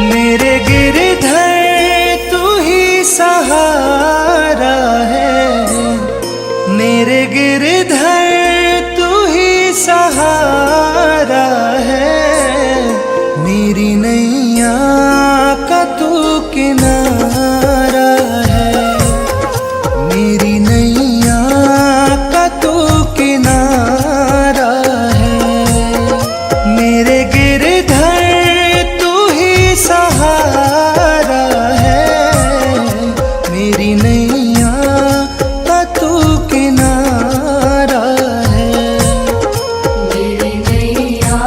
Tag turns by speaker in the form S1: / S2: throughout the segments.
S1: मेरे गिरधर तू ही सहारा है, मेरे गिरधर तू ही सहारा है। मेरी नैया का तू किनारा है, मेरी नैया का तू किनारा है। मेरे गिरधर तू ही सहारा है, मेरी नैया का तू किनारा है।
S2: मेरी नैया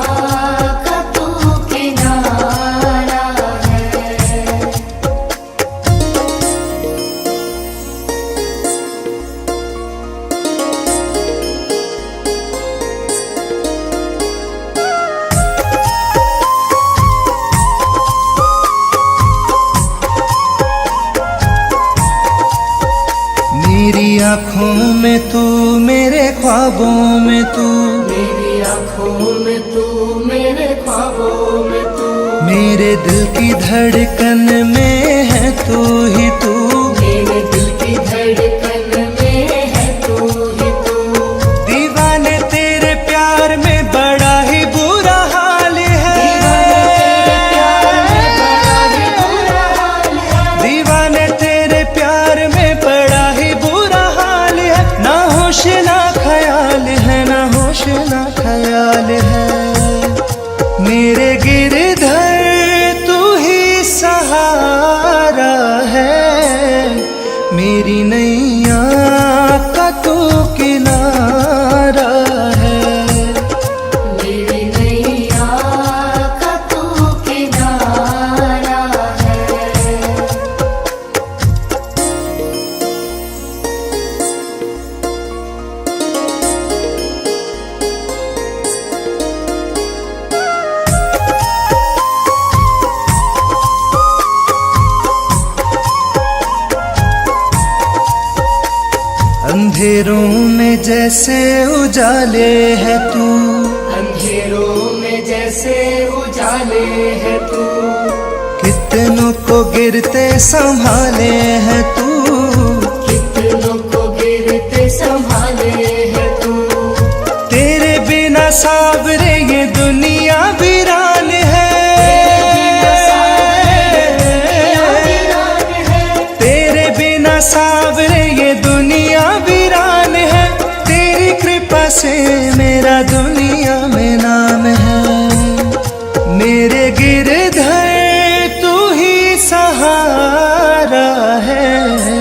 S2: का तू किनारा है।
S1: मेरी आँखों में तू, मेरे ख्वाबों में तू,
S2: मेरी आँखों में तू, मेरे ख्वाबों में तू,
S1: मेरे दिल की धड़कन में है तू ही तू।
S2: मेरे दिल की धड़कन में है तू ही तू।
S1: दीवाने तेरे प्यार में बड़ा ही बुरा हाल है, दीवाने तेरे प्यार में बड़ा ही बुरा हाल है। ना होश ना ख्याल है, ना होश ना ख्याल है। मेरे गिरधर तू ही सहारा है, मेरी नैया का तू किनारा है।
S2: मेरी नैया का तू किनारा है।
S1: अंधेरों में जैसे उजाले है तू,
S2: अंधेरों में जैसे उजाले है तू,
S1: कितनों को गिरते संभाले है तू।
S2: कितनों को गिरते संभाले है तू।
S1: तेरे बिना सावरे ये दुनिया वीरान है, तेरे बिना सावरे ये दुनिया वीरान है। तेरी कृपा से मेरा दुनिया में नाम है। मेरे गिरधर तू ही सहारा है,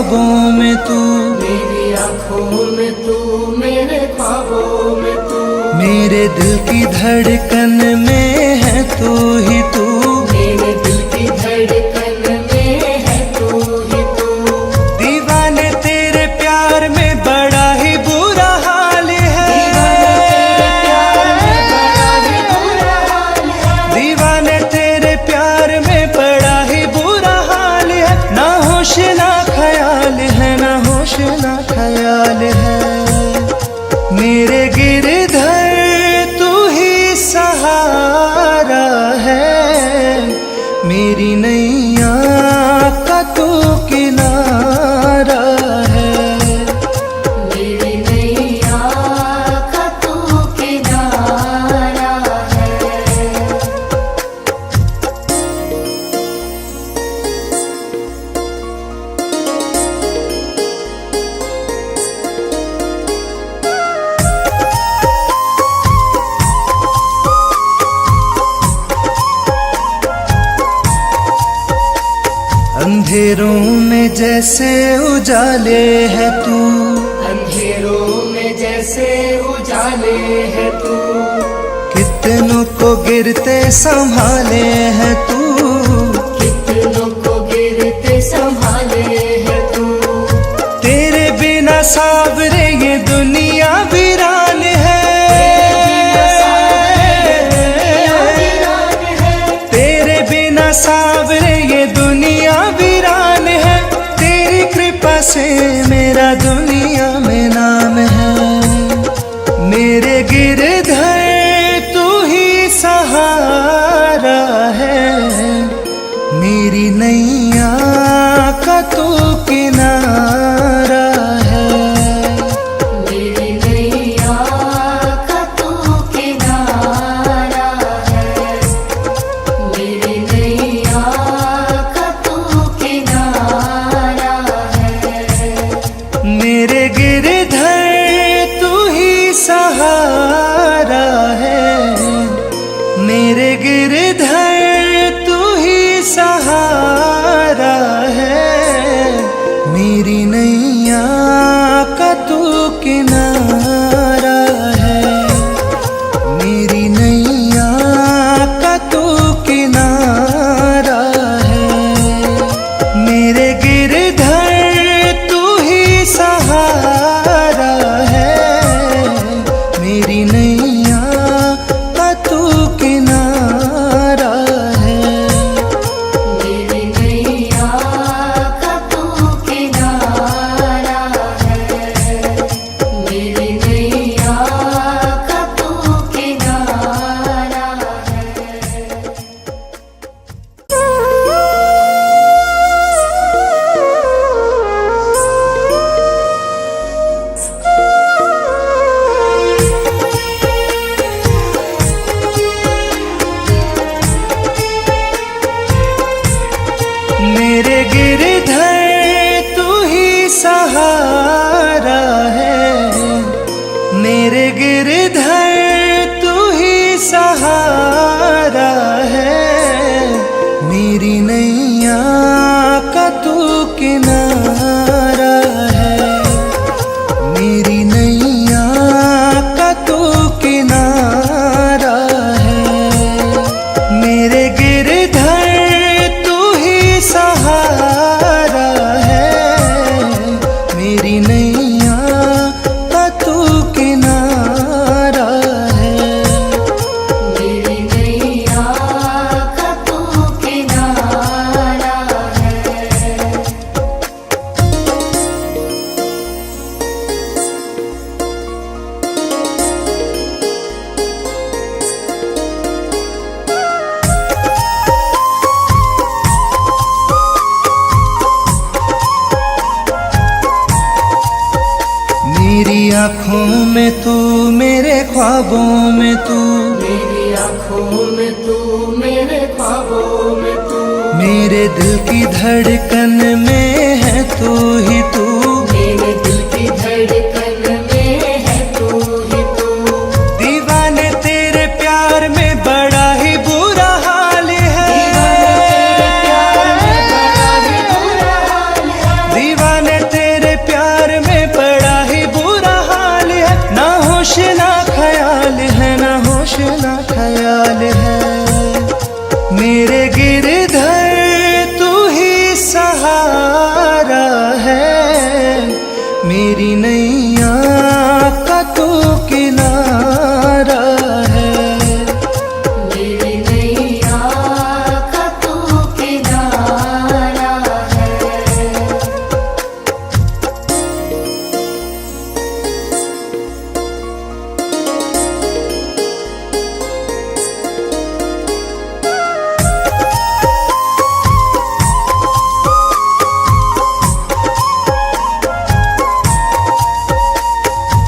S1: ख्वाबों में तू,
S2: मेरी आँखों में तू, मेरे ख्वाबों में तू,
S1: मेरे दिल की धड़कन में है तू ही तू,
S2: मेरे दिल की धड़कन में है तू ही तू।
S1: दीवाने तेरे प्यार में बड़ा ही बुरा हाल है, दीवाने तेरे प्यार में बड़ा ही बुरा हाल है, ना होश ना ख्याल है, ना होश ना ख्याल है। मेरे गिरधर तू ही सहारा है, मेरी नैया का तू किनारा है,
S2: मेरी नैया का तू किनारा है।
S1: अंधेरों में जैसे उजाले है तू,
S2: अंधेरों में जैसे उजाले है तू,
S1: कितनों को गिरते संभाले है तू,
S2: कितनों को गिरते संभाले है तू।
S1: तेरे बिना सावरे ये दुनिया वीरान है, तेरे बिना सावरे ये दुनिया वीरान है, तेरी कृपा से मेरा दुनिया में नाम है। मेरे गिरधर तू ही सहारा है, मेरी नैया का तू किनारा है,
S2: मेरी नैया का तू किनारा है, मेरी नैया का तू किनारा है।
S1: मेरे गिरधर तू ही सहारा है, मेरे गिरधर तू ही सहारा है, मेरी नैया का तू किनारा है, मेरी नैया का तू किनारा है, मेरे गिरधर तू ही सहारा है, मेरी नैया का तू किनारा है।
S2: मेरी नैया का तू किनारा है, मेरी नैया का तू किनारा है।
S1: मेरे गिरधर तू ही सहारा है, मेरे गिरधर तू ही सहारा है, मेरी नैया का तू किनारा है, मेरी नैया का तू किनारा है, मेरे गिरधर तू ही सहारा है, मेरी नैया का तू किनारा है,
S2: मेरी नैया का तू किनारा है।
S1: मेरी आँखों में तू, मेरे ख्वाबों में तू,
S2: मेरी आँखों में तू, मेरे ख्वाबों में तू,
S1: मेरे दिल की धड़कन में है तू ही तू,
S2: मेरे दिल की धड़कन में है तू ही तू।
S1: दीवाने तेरे प्यार में बड़ा ही बुरा हाल है,
S2: दीवाने तेरे प्यार में बड़ा ही बुरा हाल है,
S1: दीवाने मेरी नैया का तू किनारा है।
S2: मेरी नैया का तू किनारा है।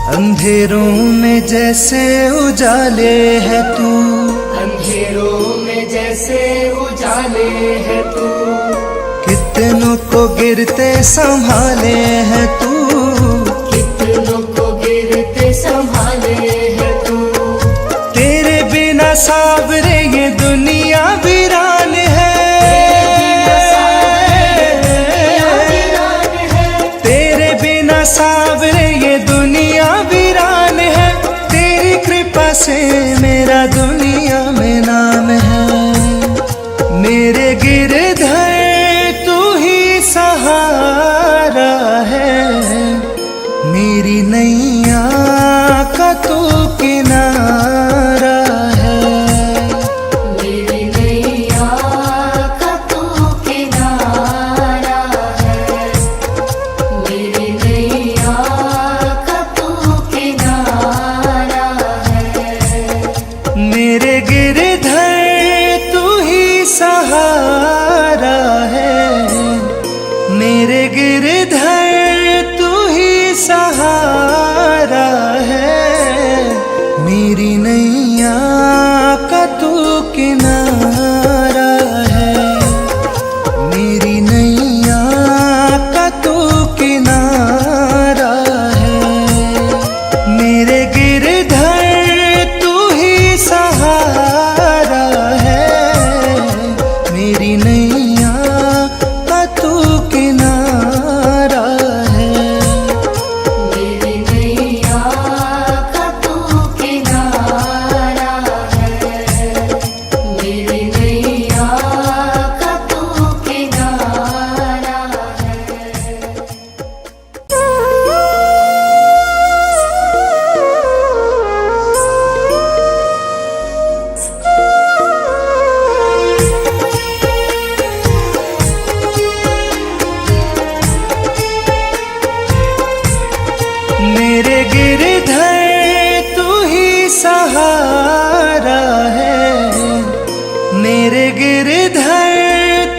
S1: अंधेरों में जैसे उजाले है तू,
S2: अंधेरों में जैसे उजाले है तू,
S1: कितनों को गिरते संभाले है तू,
S2: कितनों को गिरते संभाले है तू।
S1: तेरे बिना सावरे ये दुनिया वीरान है, तेरे बिना सावरे ये दुनिया वीरान है। तेरी कृपा से मेरा दुनिया में नाम है। मेरे गिरधर तू ही सहारा है। मेरी नैया का तू किनारा है।
S2: मेरी नैया का तू किनारा है। मेरी नैया का तू किनारा है।
S1: मेरे गिरधर तू ही सहारा है। मेरे गिरधर तू ही सहारा है। मेरी नैया का तू किनारा है। मेरी नैया का तू किनारा है। मेरे गिरधर तू ही सहारा है। मेरी नैया का तू किनारा है।
S2: मेरी नैया का तू किनारा है। मेरी नैया का तू किनारा
S1: मेरे गिरधर तू ही सहारा है। मेरे गिरधर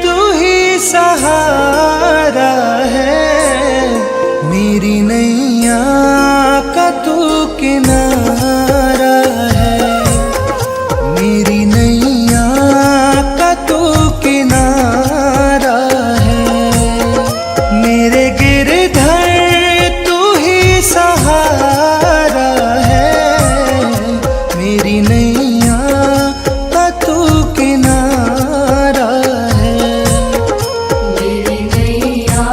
S1: तू ही सहारा है। मेरी नैया का तू किनारा है। मेरी नैया का तू किनारा है। मेरे गिरधर तू ही सहारा है। मेरी नैया का तू किनारा है।
S2: मेरी नैया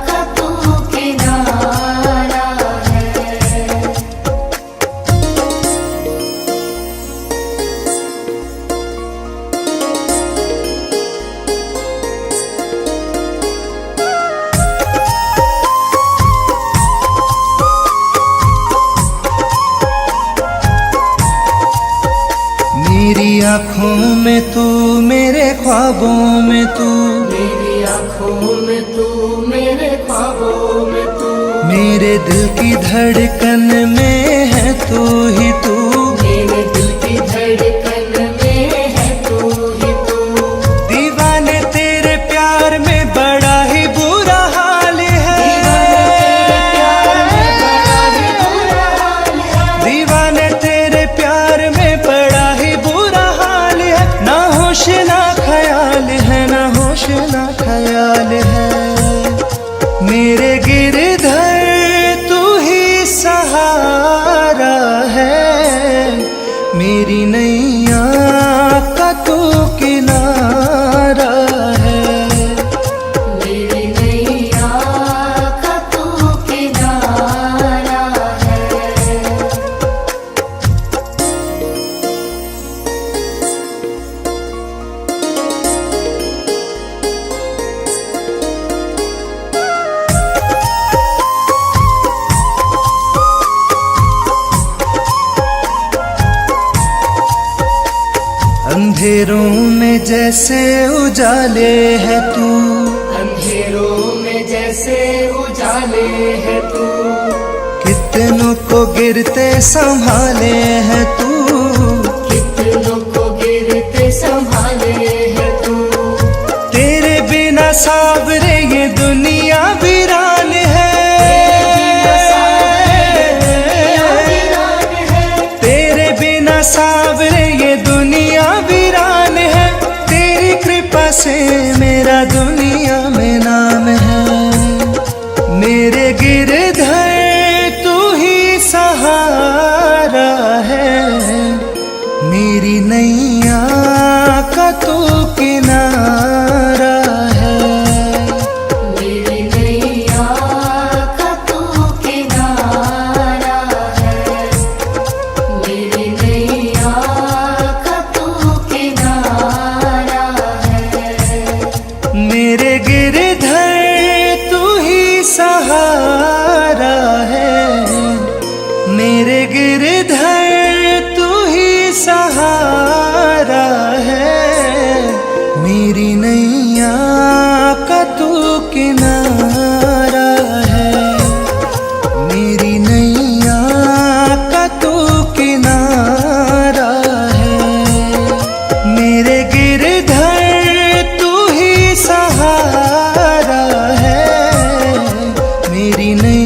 S2: का तू किनारा है।
S1: मेरी आँखों में तू, मेरे ख्वाबों में तू,
S2: मेरी आँखों में तू, मेरे ख्वाबों में तू,
S1: मेरे दिल की धड़कन में है तू ही तू।
S2: मेरे दिल की धड़कन में है तू ही तू।
S1: दीवाने तेरे प्यार में बड़ा ही बुरा हाल है। दीवाने तेरे प्यार में बड़ा ही बुरा हाल है। ना होश ना ख्याल है, ना होश ना ख्याल है। मेरे गिरधर तू ही सहारा अंधेरों में जैसे उजाले है तू,
S2: अंधेरों में जैसे उजाले है तू,
S1: कितनों को गिरते संभाले है तू,
S2: कितनों को गिरते संभाले है तू।
S1: तेरे बिना सावरे ये दुनिया वीरान है, तेरे बिना सावरे ये दुनिया वीरान है, तेरी कृपा से मेरा दुनिया में नाम है। मेरे गिरधर तू ही सहारा है, मेरी नैया का तू किनारा है।
S2: मेरी नैया का तू किनारा है, मेरी नैया का तू किनारा है।
S1: मेरे गिरधर तू ही सहारा है, मेरे गिरधर तू ही सहारा है, मेरी नैया का तू किनारा है, मेरी नैया का तू किनारा है। मेरे गिरधर तू ही सहारा है, मेरी नैया